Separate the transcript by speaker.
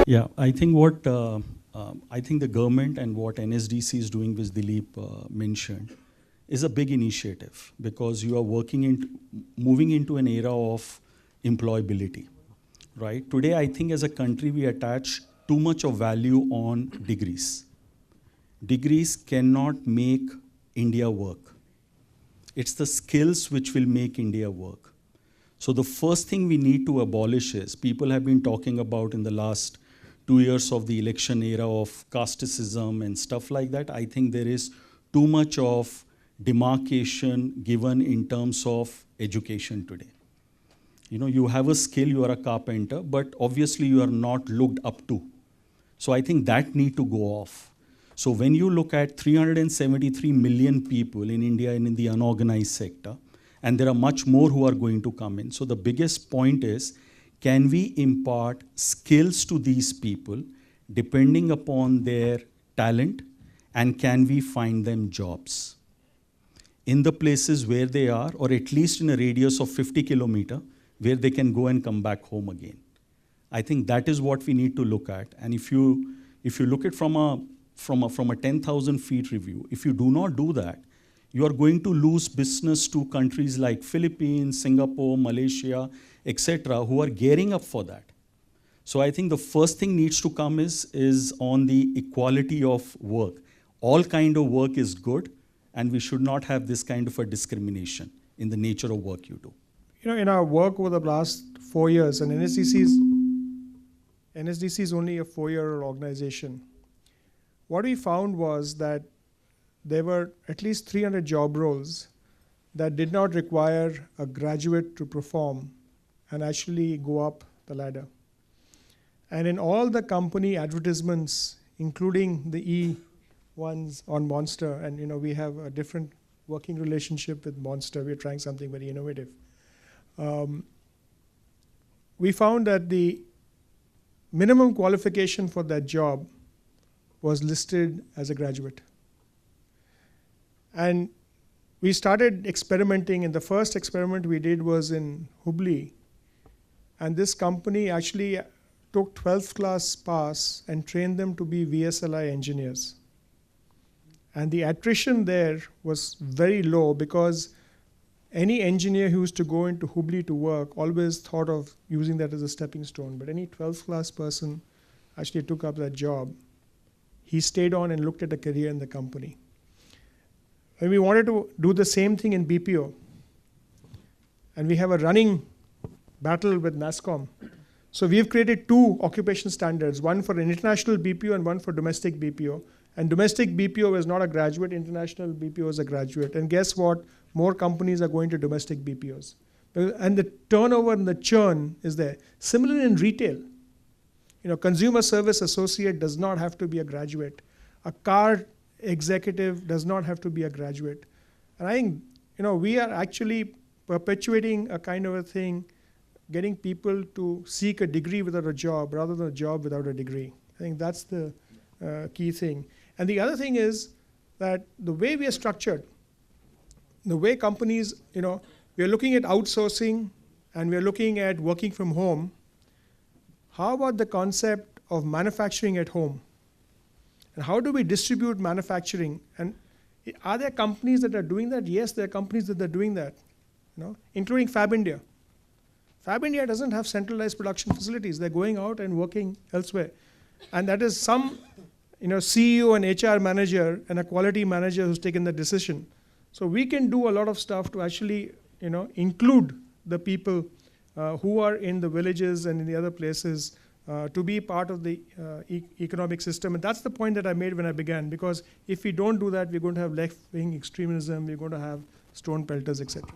Speaker 1: Yeah, I think the government and what NSDC is doing, which Dilip mentioned, is a big initiative because you are moving into an era of employability, right? Today, I think as a country, we attach too much of value on degrees. Degrees cannot make India work. It's the skills which will make India work. So the first thing we need to abolish is, people have been talking about in the last 2 years of the election era of casteism and stuff like that. I think there is too much of demarcation given in terms of education today. You know, you have a skill, you are a carpenter, but obviously you are not looked up to. So I think that need to go off. So when you look at 373 million people in India and in the unorganized sector, and there are much more who are going to come in. So the biggest point is, can we impart skills to these people depending upon their talent, and can we find them jobs in the places where they are, or at least in a radius of 50 kilometers where they can go and come back home again. I think that is what we need to look at. And if you look at from a 10,000 feet review, if you do not do that, you are going to lose business to countries like Philippines, Singapore, Malaysia, etc., who are gearing up for that. So I think the first thing needs to come is on the equality of work. All kind of work is good, and we should not have this kind of a discrimination in the nature of work you do.
Speaker 2: You know, in our work over the last 4 years, and NSDC is only a 4-year organization, what we found was that there were at least 300 job roles that did not require a graduate to perform and actually go up the ladder. And in all the company advertisements, including the E ones on Monster, and you know, we have a different working relationship with Monster. We're trying something very innovative. We found that the minimum qualification for that job was listed as a graduate. And we started experimenting, and the first experiment we did was in Hubli. And this company actually took 12th class pass and trained them to be VSLI engineers. And the attrition there was very low because any engineer who used to go into Hubli to work always thought of using that as a stepping stone. But any 12th class person actually took up that job. He stayed on and looked at a career in the company. And we wanted to do the same thing in BPO. And we have a running battle with NASSCOM. So we've created 2 occupation standards, one for international BPO and one for domestic BPO. And domestic BPO is not a graduate, international BPO is a graduate. And guess what? More companies are going to domestic BPOs. And the turnover and the churn is there. Similarly in retail, you know, consumer service associate does not have to be a graduate. A car executive does not have to be a graduate. And I think, you know, we are actually perpetuating a kind of a thing, getting people to seek a degree without a job rather than a job without a degree. I think that's the key thing. And the other thing is that the way we are structured, the way companies, you know, we are looking at outsourcing and we are looking at working from home. How about the concept of manufacturing at home? And how do we distribute manufacturing? And are there companies that are doing that? Yes, there are companies that are doing that, you know, including Fab India. Fab India doesn't have centralized production facilities. They're going out and working elsewhere. And that is some, you know, CEO and HR manager and a quality manager who's taken the decision. So we can do a lot of stuff to actually, you know, include the people who are in the villages and in the other places to be part of the economic system. And that's the point that I made when I began, because if we don't do that, we're going to have left-wing extremism, we're going to have stone pelters, etc.